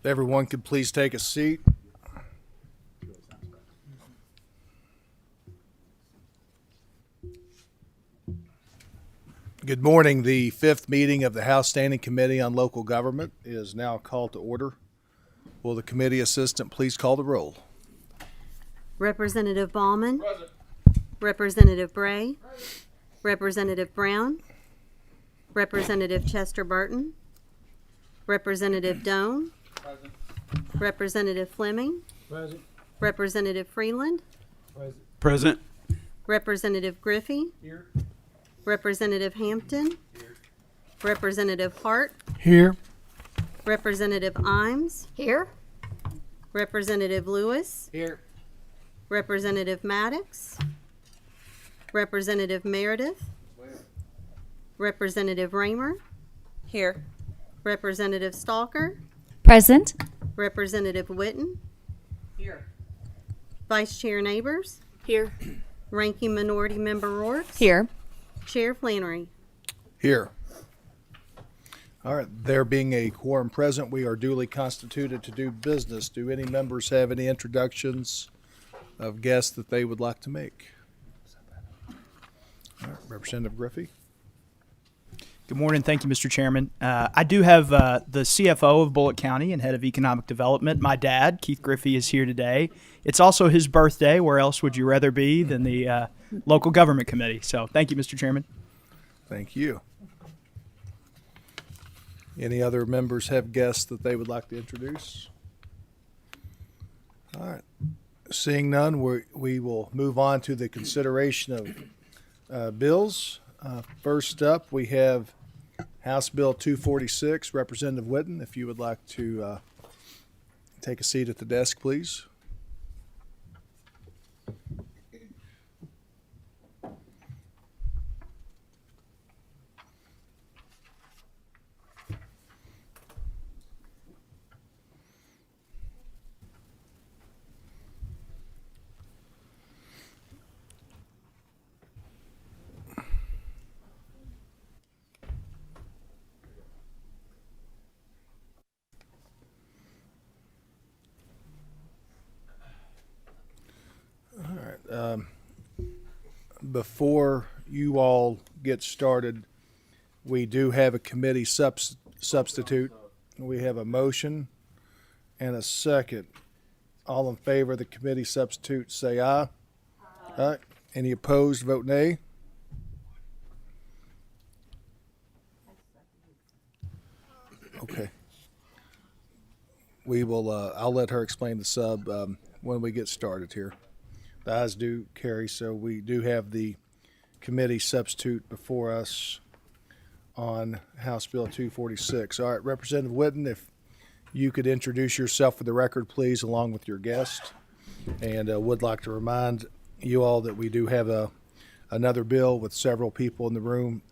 Everyone could please take a seat. Good morning. The fifth meeting of the House Standing Committee on Local Government is now called to order. Will the committee assistant please call the roll? Representative Ballman. Present. Representative Bray. Present. Representative Brown. Representative Chester Burton. Representative Doan. Present. Representative Fleming. Present. Representative Freeland. Present. Present. Representative Griffey. Here. Representative Hampton. Here. Representative Hart. Here. Representative Imes. Here. Representative Lewis. Here. Representative Maddox. Representative Meredith. Representative Raymer. Here. Representative Stalker. Present. Representative Witten. Here. Vice Chair Neighbors. Here. Ranking Minority Member Rourke. Here. Chair Flannery. Here. All right, there being a quorum present, we are duly constituted to do business. Do any members have any introductions of guests that they would like to make? All right, Representative Griffey. Good morning. Thank you, Mr. Chairman. I do have the CFO of Bullitt County and head of economic development. My dad, Keith Griffey, is here today. It's also his birthday. Where else would you rather be than the local government committee? So thank you, Mr. Chairman. Thank you. Any other members have guests that they would like to introduce? All right. Seeing none, we will move on to the consideration of bills. First up, we have House Bill 246. Representative Witten, if you would like to take a seat at the desk, please. Before you all get started, we do have a committee substitute. We have a motion and a second. All in favor of the committee substitute, say aye. Aye. Any opposed, vote nay. Okay. We will, I'll let her explain the sub when we get started here. The ayes do carry, so we do have the committee substitute before us on House Bill 246. All right, Representative Witten, if you could introduce yourself for the record, please, along with your guest. And would like to remind you all that we do have another bill with several people in the room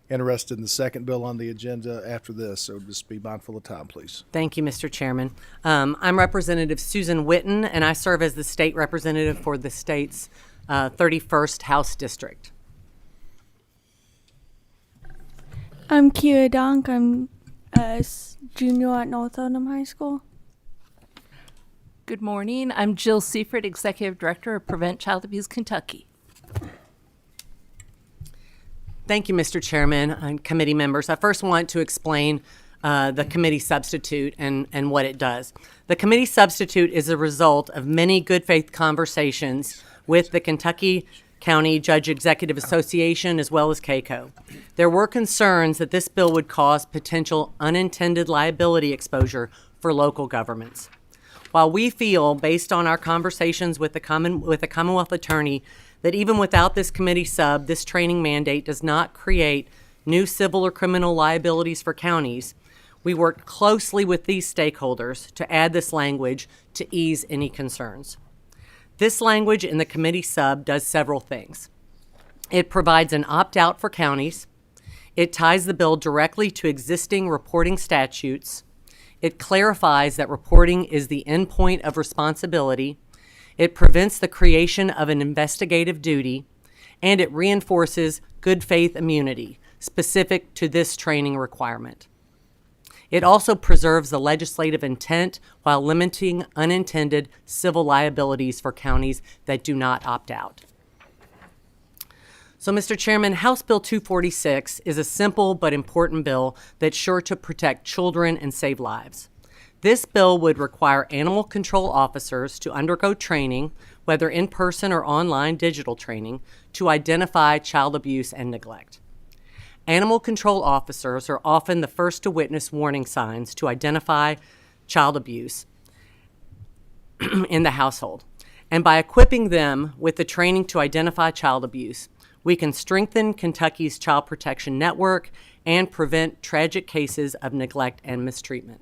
interested in the second bill on the agenda after this, so just be mindful of time, please. Thank you, Mr. Chairman. I'm Representative Susan Witten, and I serve as the state representative for the state's 31st House District. I'm Kira Donk. I'm a junior at North Oldham High School. Good morning. I'm Jill Seifert, Executive Director of Prevent Child Abuse Kentucky. Thank you, Mr. Chairman and committee members. I first want to explain the committee substitute and what it does. The committee substitute is a result of many good faith conversations with the Kentucky County Judge Executive Association as well as KCO. There were concerns that this bill would cause potential unintended liability exposure for local governments. While we feel, based on our conversations with the Commonwealth Attorney, that even without this committee sub, this training mandate does not create new civil or criminal liabilities for counties, we worked closely with these stakeholders to add this language to ease any concerns. This language in the committee sub does several things. It provides an opt-out for counties. It ties the bill directly to existing reporting statutes. It clarifies that reporting is the endpoint of responsibility. It prevents the creation of an investigative duty, and it reinforces good faith immunity specific to this training requirement. It also preserves the legislative intent while limiting unintended civil liabilities for counties that do not opt out. So, Mr. Chairman, House Bill 246 is a simple but important bill that's sure to protect children and save lives. This bill would require animal control officers to undergo training, whether in person or online digital training, to identify child abuse and neglect. Animal control officers are often the first to witness warning signs to identify child abuse in the household. And by equipping them with the training to identify child abuse, we can strengthen Kentucky's child protection network and prevent tragic cases of neglect and mistreatment.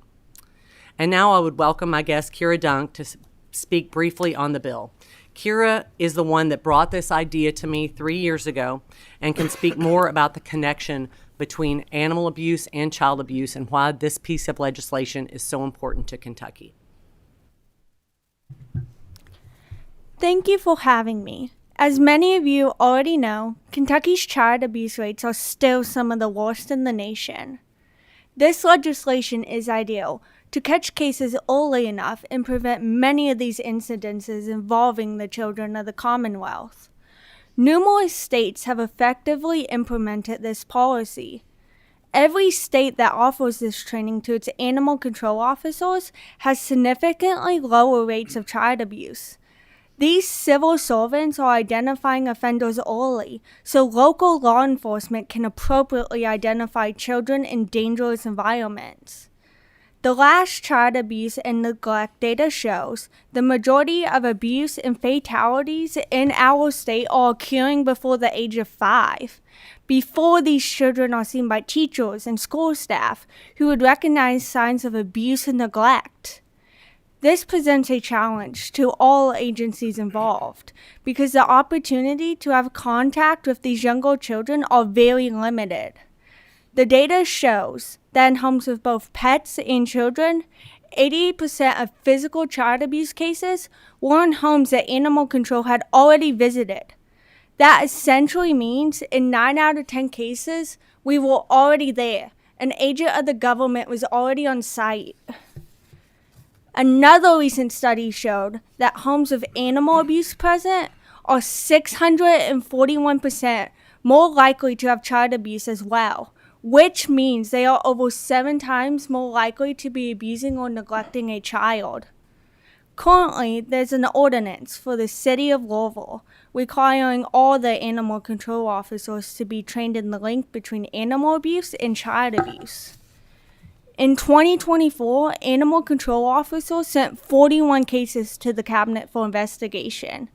And now I would welcome my guest, Kira Dunk, to speak briefly on the bill. Kira is the one that brought this idea to me 3 years ago and can speak more about the connection between animal abuse and child abuse and why this piece of legislation is so important to Kentucky. Thank you for having me. As many of you already know, Kentucky's child abuse rates are still some of the worst in the nation. This legislation is ideal to catch cases early enough and prevent many of these incidences involving the children of the Commonwealth. Numerous states have effectively implemented this policy. Every state that offers this training to its animal control officers has significantly lower rates of child abuse. These civil servants are identifying offenders early, so local law enforcement can appropriately identify children in dangerous environments. The last child abuse and neglect data shows the majority of abuse and fatalities in our state are occurring before the age of 5, before these children are seen by teachers and school staff who would recognize signs of abuse and neglect. This presents a challenge to all agencies involved because the opportunity to have contact with these younger children are very limited. The data shows that in homes with both pets and children, 88% of physical child abuse cases were in homes that animal control had already visited. That essentially means in 9 out of 10 cases, we were already there. An agent of the government was already on site. Another recent study showed that homes with animal abuse present are 641% more likely to have child abuse as well, which means they are over 7 times more likely to be abusing or neglecting a child. Currently, there's an ordinance for the city of Louisville requiring all the animal control officers to be trained in the link between animal abuse and child abuse. In 2024, animal control officers sent 41 cases to the cabinet for investigation.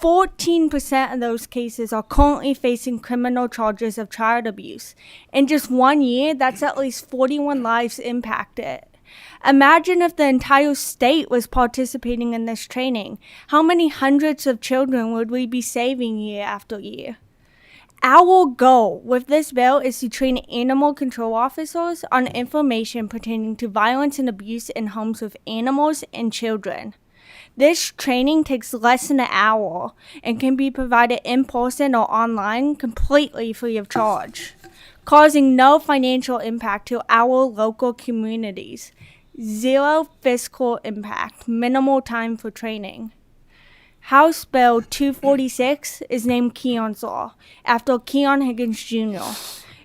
14% of those cases are currently facing criminal charges of child abuse. In just 1 year, that's at least 41 lives impacted. Imagine if the entire state was participating in this training. How many hundreds of children would we be saving year after year? Our goal with this bill is to train animal control officers on information pertaining to violence and abuse in homes with animals and children. This training takes less than an hour and can be provided in person or online completely free of charge, causing no financial impact to our local communities. Zero fiscal impact, minimal time for training. House Bill 246 is named Keon's Law, after Keon Higgins Jr.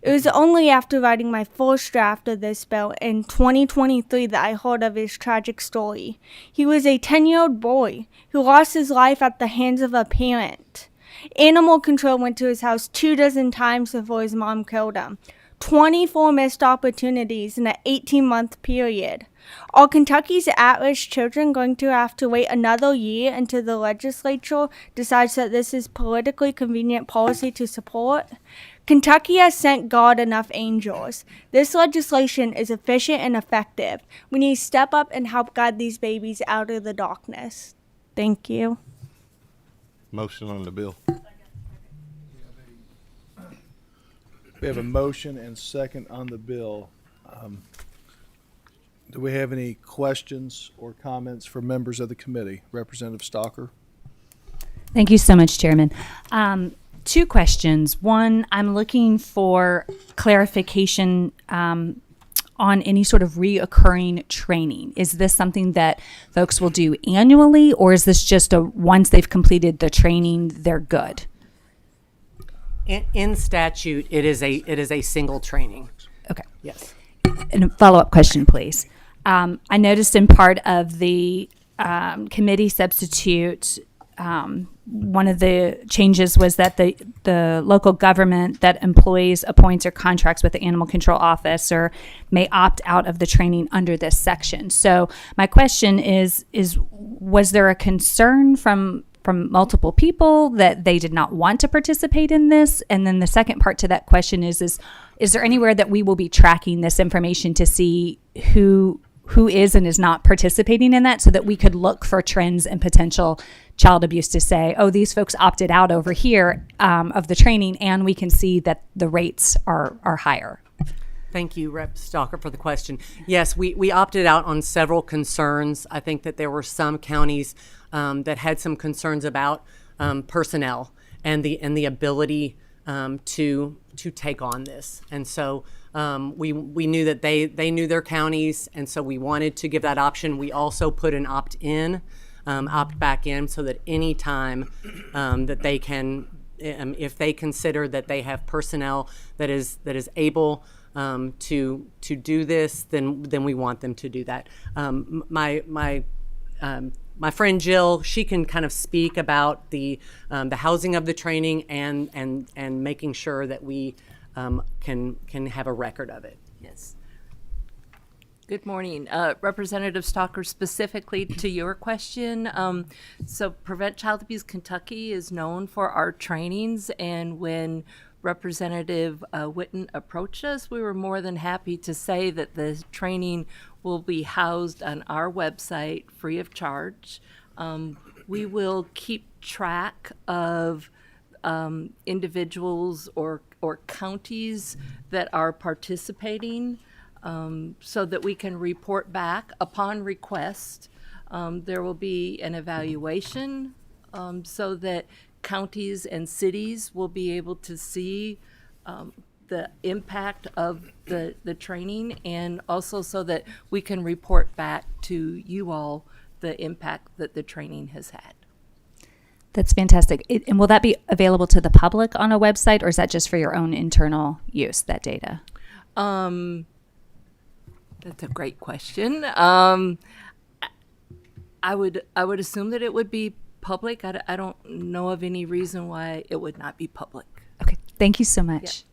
It was only after writing my first draft of this bill in 2023 that I heard of his tragic story. He was a 10-year-old boy who lost his life at the hands of a parent. Animal control went to his house 24 times before his mom killed him. 24 missed opportunities in an 18-month period. Are Kentucky's at-risk children going to have to wait another year until the legislature decides that this is politically convenient policy to support? Kentucky has sent God enough angels. This legislation is efficient and effective. We need to step up and help guide these babies out of the darkness. Thank you. Motion on the bill. We have a motion and second on the bill. Do we have any questions or comments for members of the committee? Representative Stalker? Thank you so much, Chairman. 2 questions. One, I'm looking for clarification on on any sort of reoccurring training? Is this something that folks will do annually, or is this just once they've completed the training, they're good? In statute, it is a single training. Okay. Yes. And a follow-up question, please. I noticed in part of the committee substitute, one of the changes was that the local government that employs, appoints, or contracts with the animal control officer may opt out of the training under this section. So my question is was there a concern from multiple people that they did not want to participate in this? And then the second part to that question is there anywhere that we will be tracking this information to see who is and is not participating in that, so that we could look for trends and potential child abuse to say, oh, these folks opted out over here of the training, and we can see that the rates are higher? Thank you, Rep. Stalker, for the question. Yes, we opted out on several concerns. I think that there were some counties that had some concerns about personnel and the ability to take on this. And so we knew that they knew their counties, and so we wanted to give that option. We also put an opt-in, opt-back in, so that any time that they can, if they consider that they have personnel that is able to do this, then we want them to do that. My friend Jill, she can kind of speak about the housing of the training and making sure that we can have a record of it. Yes. Good morning. Representative Stalker, specifically to your question. So Prevent Child Abuse Kentucky is known for our trainings, and when Representative Witten approached us, we were more than happy to say that the training will be housed on our website free of charge. We will keep track of individuals or counties that are participating, so that we can report back upon request. There will be an evaluation so that counties and cities will be able to see the impact of the training, and also so that we can report back to you all the impact that the training has had. That's fantastic. And will that be available to the public on a website, or is that just for your own internal use, that data? That's a great question. I would assume that it would be public. I don't know of any reason why it would not be public. Okay, thank you so much.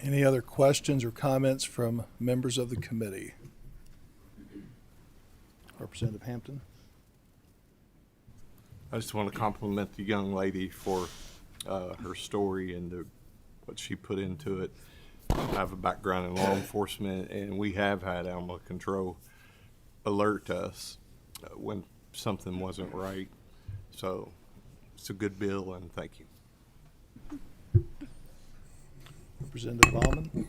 Any other questions or comments from members of the committee? Representative Hampton? I just want to compliment the young lady for her story and what she put into it. I have a background in law enforcement, and we have had animal control alert us when something wasn't right. So it's a good bill, and thank you. Representative Baumann?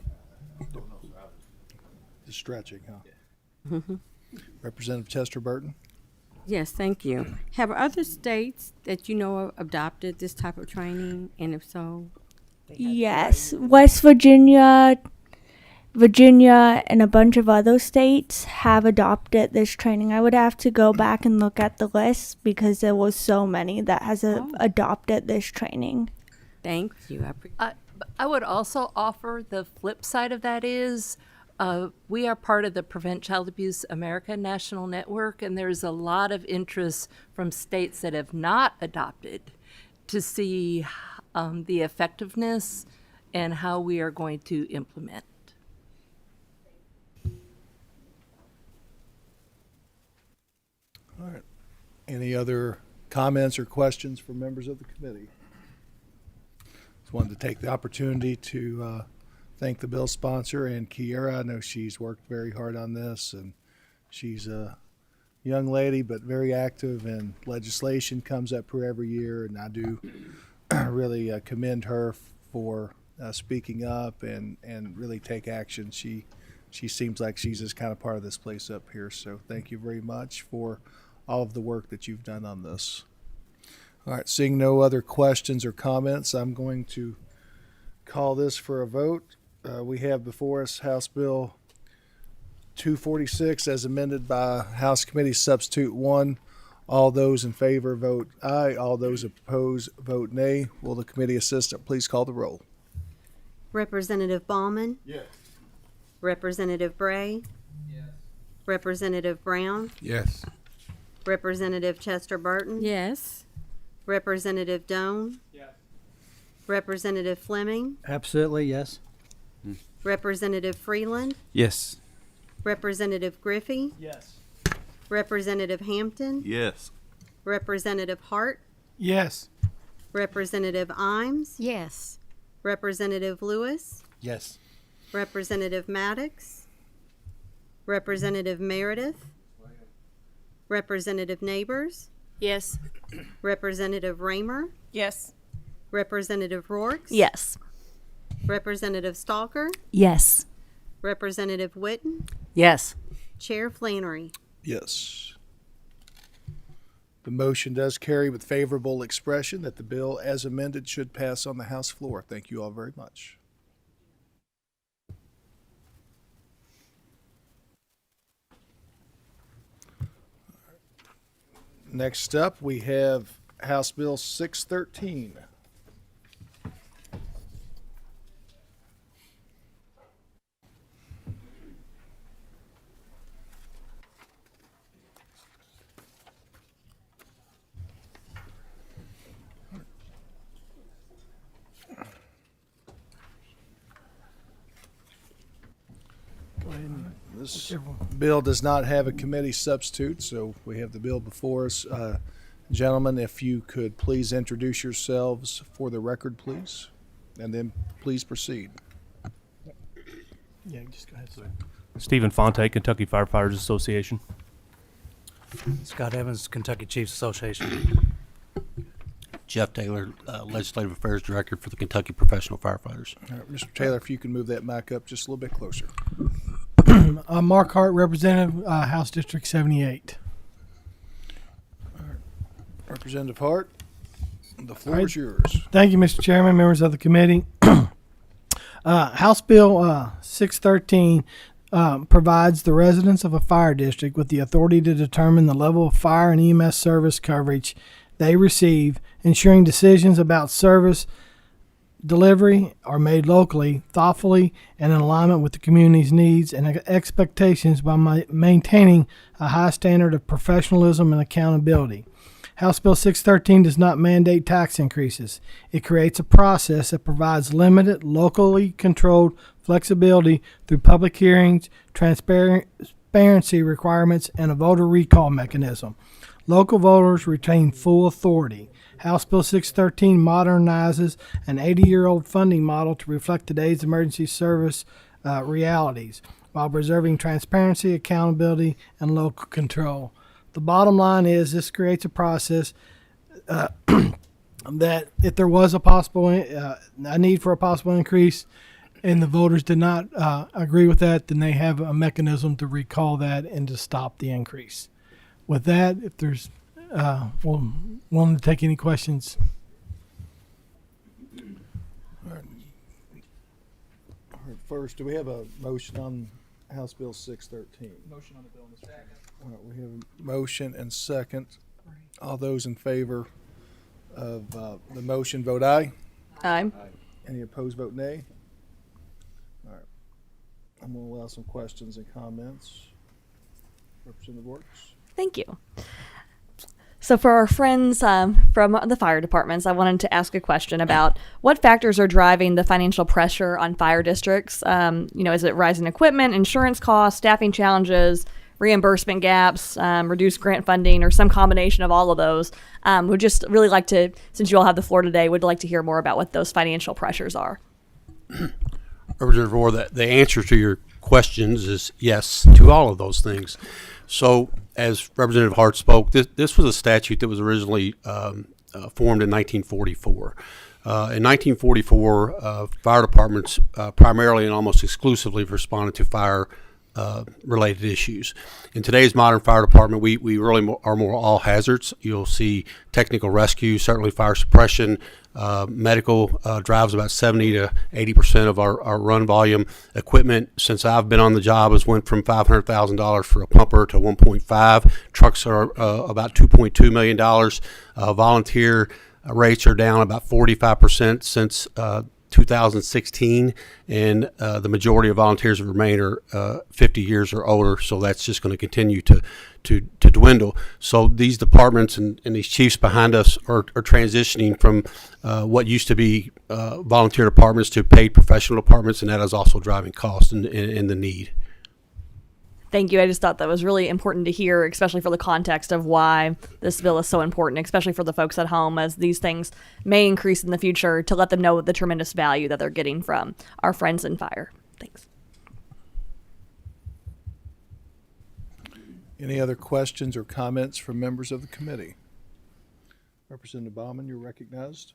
Just stretching, huh? Representative Chester Burton? Yes, thank you. Have other states that you know of adopted this type of training, and if so? Yes, West Virginia, and a bunch of other states have adopted this training. I would have to go back and look at the list because there was so many that has adopted this training. Thank you. I would also offer the flip side of that is we are part of the Prevent Child Abuse America National Network, and there's a lot of interest from states that have not adopted to see the effectiveness and how we are going to implement. All right. Any other comments or questions from members of the committee? Just wanted to take the opportunity to thank the bill sponsor and Kiera. I know she's worked very hard on this, and she's a young lady but very active, and legislation comes up her every year, and I do really commend her for speaking up and really take action. She seems like she's just kind of part of this place up here, so thank you very much for all of the work that you've done on this. All right, seeing no other questions or comments, I'm going to call this for a vote. We have before us House Bill 246 as amended by House Committee Substitute 1. All those in favor vote aye. All those opposed vote nay. Will the committee assistant please call the roll? Representative Ballman? Yes. Representative Bray? Yes. Representative Brown? Yes. Representative Chester Burton? Yes. Representative Doan? Yes. Representative Fleming? Absolutely, yes. Representative Freeland? Yes. Representative Griffey? Yes. Representative Hampton? Yes. Representative Hart? Yes. Representative Imes? Yes. Representative Lewis? Yes. Representative Maddox? Representative Meredith? Representative Neighbors? Yes. Representative Raymer? Yes. Representative Rourke? Yes. Representative Stalker? Yes. Representative Witten? Yes. Chair Flannery? Yes. The motion does carry with favorable expression that the bill as amended should pass on the House floor. Thank you all very much. Next up, we have House Bill 613. This bill does not have a committee substitute, so we have the bill before us. Gentlemen, if you could please introduce yourselves for the record, please, and then please proceed. Yeah, just go ahead. Stephen Fonte, Kentucky Firefighters Association. Scott Evans, Kentucky Chiefs Association. Jeff Taylor, Legislative Affairs Director for the Kentucky Professional Firefighters. All right, Mr. Taylor, if you can move that mic up just a little bit closer. Mark Hart, Representative, House District 78. Representative Hart, the floor is yours. Thank you, Mr. Chairman, members of the committee. House Bill 613 provides the residents of a fire district with the authority to determine the level of fire and EMS service coverage they receive, ensuring decisions about service delivery are made locally, thoughtfully, and in alignment with the community's needs and expectations by maintaining a high standard of professionalism and accountability. House Bill 613 does not mandate tax increases. It creates a process that provides limited, locally controlled flexibility through public hearings, transparency requirements, and a voter recall mechanism. Local voters retain full authority. House Bill 613 modernizes an 80-year-old funding model to reflect today's emergency service realities while preserving transparency, accountability, and local control. The bottom line is this creates a process that if there was a need for a possible increase and the voters did not agree with that, then they have a mechanism to recall that and to stop the increase. With that, if there's we'll willing to take any questions. All right, first, do we have a motion on House Bill 613? Motion on the bill, Mr. Chairman. All right, we have a motion and second. All those in favor of the motion vote aye. Aye. Any opposed vote nay. All right. I'm going to allow some questions and comments. Representative Works. Thank you. So for our friends from the fire departments, I wanted to ask a question about what factors are driving the financial pressure on fire districts. Is it rising equipment, insurance costs, staffing challenges, reimbursement gaps, reduced grant funding, or some combination of all of those? Would just really like to, since you all have the floor today, would like to hear more about what those financial pressures are. Representative Orr, the answer to your questions is yes to all of those things. So, as Representative Hart spoke, this was a statute that was originally formed in 1944. In 1944, fire departments primarily and almost exclusively responded to fire related issues. In today's modern fire department, we really are more all hazards. You'll see technical rescue, certainly fire suppression, medical drives about 70 to 80% of our run volume. Equipment, since I've been on the job, has went from $500,000 for a pumper to 1.5. Trucks are about $2.2 million. Volunteer rates are down about 45% since 2016, and the majority of volunteers that remain are 50 years or older, so that's just going to continue to dwindle. So these departments and these chiefs behind us are transitioning from what used to be volunteer departments to paid professional departments, and that is also driving cost and the need. Thank you. I just thought that was really important to hear, especially for the context of why this bill is so important, especially for the folks at home, as these things may increase in the future, to let them know the tremendous value that they're getting from our friends in fire. Thanks. Any other questions or comments from members of the committee? Representative Baumann, you're recognized.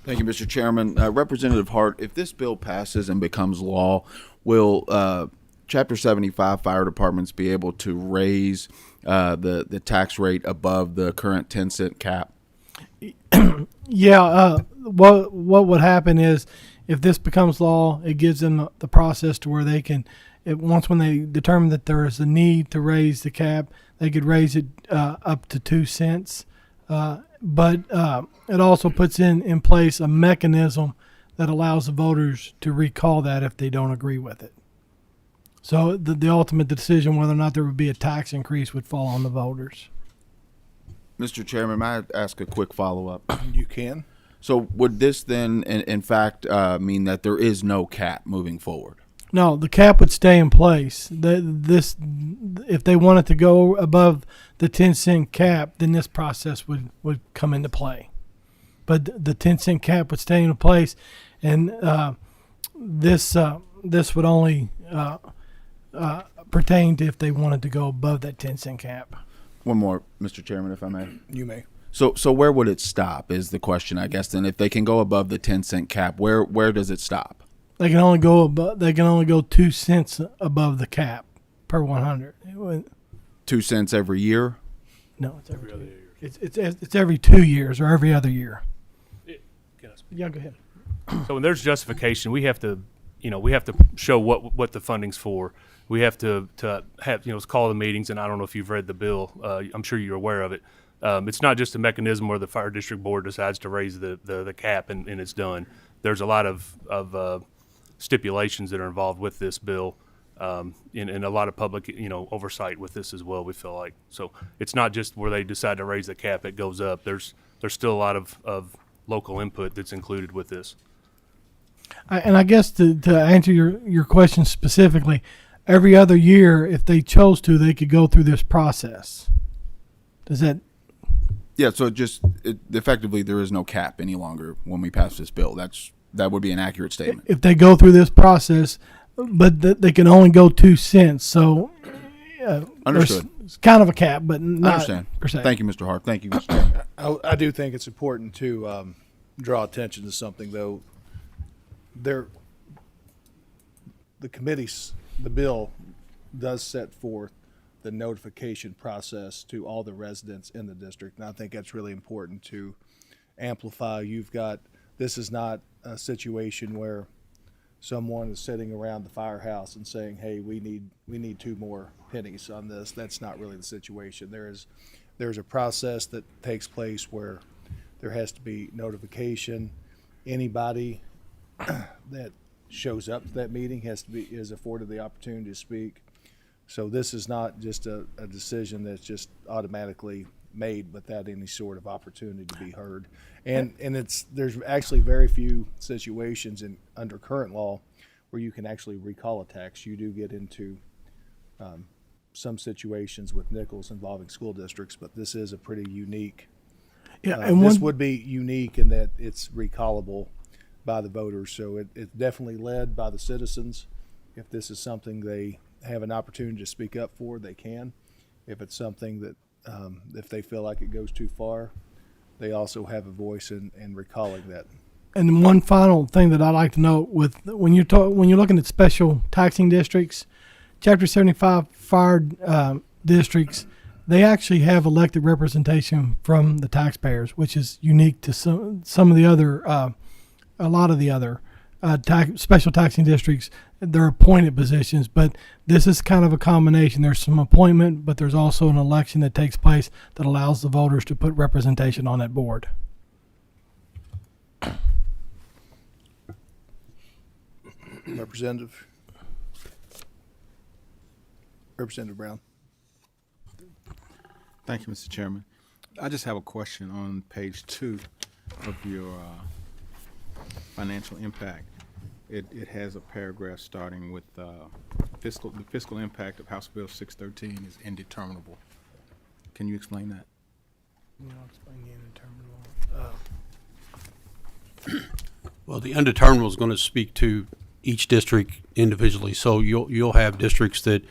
Thank you, Mr. Chairman. Representative Hart, if this bill passes and becomes law, will Chapter 75 fire departments be able to raise the tax rate above the current 10-cent cap? Yeah. What would happen is, if this becomes law, it gives them the process to where they can, when they determine that there is a need to raise the cap, they could raise it up to 2 cents. But it also puts in place a mechanism that allows the voters to recall that if they don't agree with it. So the ultimate decision whether or not there would be a tax increase would fall on the voters. Mr. Chairman, may I ask a quick follow-up? You can. So would this then, in fact, mean that there is no cap moving forward? No, the cap would stay in place. If they wanted to go above the 10-cent cap, then this process would come into play. But the 10-cent cap would stay in place, and this would only pertain to if they wanted to go above that 10-cent cap. One more, Mr. Chairman, if I may. You may. So where would it stop is the question, I guess. Then if they can go above the 10-cent cap, where does it stop? They can only go above. They can only go 2 cents above the cap per 100. 2 cents every year? No, it's every 2 years. It's every 2 years or every other year. Yeah, go ahead. So when there's justification, we have to show what the funding's for. We have to have, call the meetings, and I don't know if you've read the bill. I'm sure you're aware of it. It's not just a mechanism where the fire district board decides to raise the cap and it's done. There's a lot of stipulations that are involved with this bill, and a lot of public, oversight with this as well, we feel like. So it's not just where they decide to raise the cap, it goes up. There's still a lot of local input that's included with this. And I guess to answer your question specifically, every other year, if they chose to, they could go through this process. Does that? Yeah, so effectively there is no cap any longer when we pass this bill. That would be an accurate statement. If they go through this process, but they can only go 2 cents. So understood. It's kind of a cap, but not I understand. per se. Thank you, Mr. Hart. Thank you, Mr. Chairman. I do think it's important to draw attention to something, though. The bill does set forth the notification process to all the residents in the district, and I think that's really important to amplify. This is not a situation where someone is sitting around the firehouse and saying, "Hey, we need 2 more pennies on this." That's not really the situation. There's a process that takes place where there has to be notification. Anybody that shows up to that meeting is afforded the opportunity to speak. So this is not just a decision that's just automatically made without any sort of opportunity to be heard. And there's actually very few situations under current law where you can actually recall a tax. You do get into some situations with nickels involving school districts, but this is a pretty unique. Yeah, and this would be unique in that it's recallable by the voters. So it's definitely led by the citizens. If this is something they have an opportunity to speak up for, they can. If it's something that if they feel like it goes too far, they also have a voice in recalling that. And one final thing that I'd like to note when you're looking at special taxing districts, Chapter 75 fire districts, they actually have elected representation from the taxpayers, which is unique to some of the other, a lot of the other special taxing districts. They're appointed positions, but this is kind of a combination. There's some appointment, but there's also an election that takes place that allows the voters to put representation on that board. Representative Brown. Thank you, Mr. Chairman. I just have a question on page 2 of your financial impact. It has a paragraph starting with the fiscal impact of House Bill 613 is indeterminable. Can you explain that? Well, the undeterminable is going to speak to each district individually. So you'll have districts that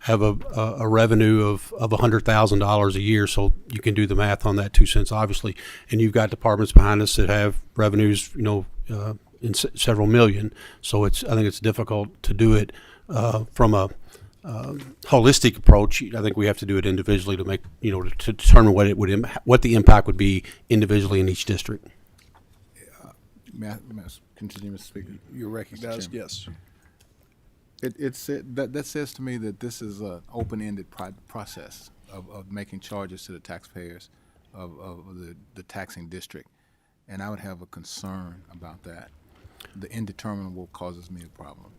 have a revenue of $100,000 a year. So you can do the math on that 2 cents, obviously. And you've got departments behind us that have revenues, in several million. So I think it's difficult to do it from a holistic approach. I think we have to do it individually to make, to determine what the impact would be individually in each district. May I continue, Mr. Speaker? You're recognized. Yes. That says to me that this is an open-ended process of making charges to the taxpayers of the taxing district, and I would have a concern about that. The indeterminable causes me a problem.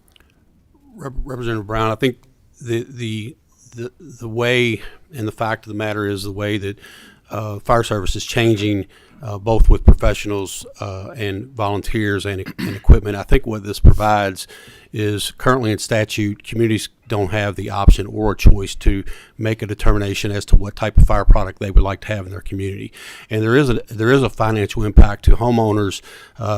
Representative Brown, I think the way and the fact of the matter is the way that fire service is changing, both with professionals and volunteers and equipment. I think what this provides is currently in statute, communities don't have the option or a choice to make a determination as to what type of fire product they would like to have in their community. And there is a financial impact to homeowners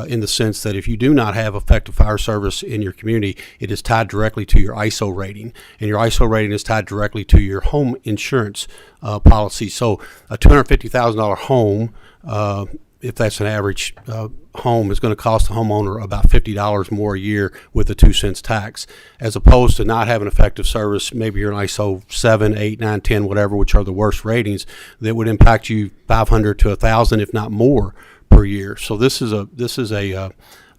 in the sense that if you do not have effective fire service in your community, it is tied directly to your ISO rating, and your ISO rating is tied directly to your home insurance policy. So a $250,000 home, if that's an average home, is going to cost the homeowner about $50 more a year with the 2 cents tax, as opposed to not having effective service. Maybe you're an ISO 7, 8, 9, 10, whatever, which are the worst ratings, that would impact you $500 to $1,000, if not more, per year. So this is a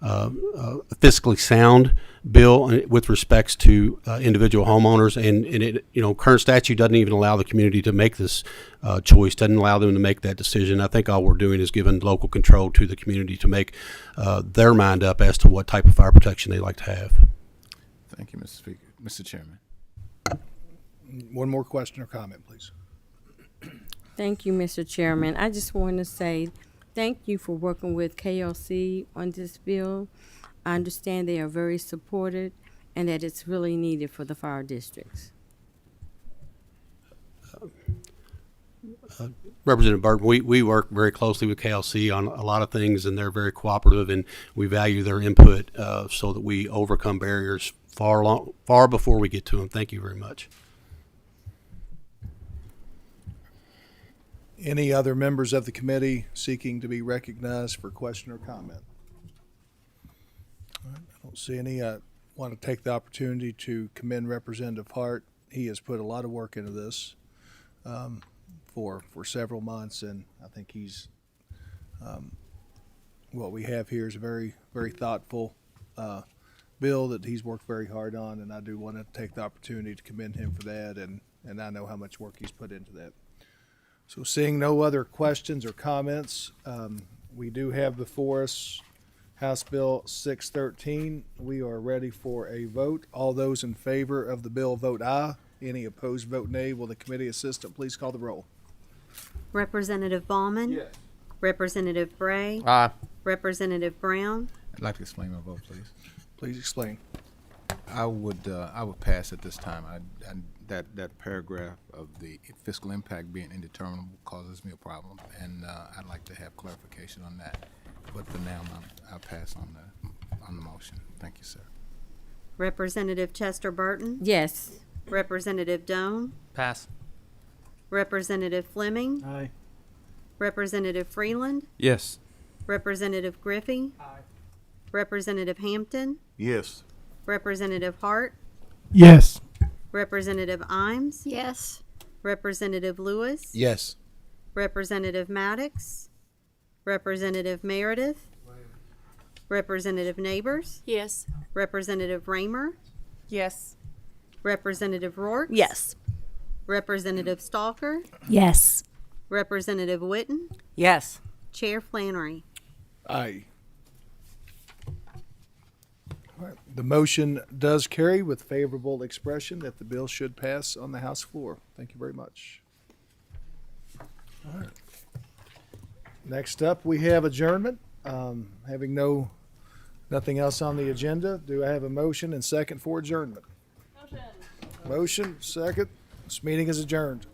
fiscally sound bill with respects to individual homeowners, and it, current statute doesn't even allow the community to make this choice, doesn't allow them to make that decision. I think all we're doing is giving local control to the community to make their mind up as to what type of fire protection they like to have. Thank you, Mr. Speaker. Mr. Chairman. One more question or comment, please. Thank you, Mr. Chairman. I just want to say thank you for working with KLC on this bill. I understand they are very supported and that it's really needed for the fire districts. Representative Burton, we work very closely with KLC on a lot of things, and they're very cooperative, and we value their input so that we overcome barriers far before we get to them. Thank you very much. Any other members of the committee seeking to be recognized for question or comment? All right, I don't see any. I want to take the opportunity to commend Representative Hart. He has put a lot of work into this for several months, and I think he's what we have here is a very, very thoughtful bill that he's worked very hard on, and I do want to take the opportunity to commend him for that, and I know how much work he's put into that. So seeing no other questions or comments, we do have before us House Bill 613. We are ready for a vote. All those in favor of the bill vote aye. Any opposed vote nay. Will the committee assistant please call the roll? Representative Ballman? Yes. Representative Bray? Aye. Representative Brown? I'd like to explain my vote, please. Please explain. I would pass at this time. That paragraph of the fiscal impact being indeterminable causes me a problem, and I'd like to have clarification on that. But for now, I'll pass on the motion. Thank you, sir. Representative Chester Burton? Yes. Representative Doan? Pass. Representative Fleming? Aye. Representative Freeland? Yes. Representative Griffey? Aye. Representative Hampton? Yes. Representative Hart? Yes. Representative Imes, Yes. Representative Lewis, Yes. Representative Maddox, Representative Meredith, Representative Neighbors, Yes. Representative Raymer, Yes. Representative Rourke, Yes. Representative Stalker, Yes. Representative Witten, Yes. Chair Flannery. Aye. All right. The motion does carry with favorable expression that the bill should pass on the House floor. Thank you very much. All right. Next up, we have adjournment. Having nothing else on the agenda, do I have a motion and second for adjournment? Motion, second. This meeting is adjourned.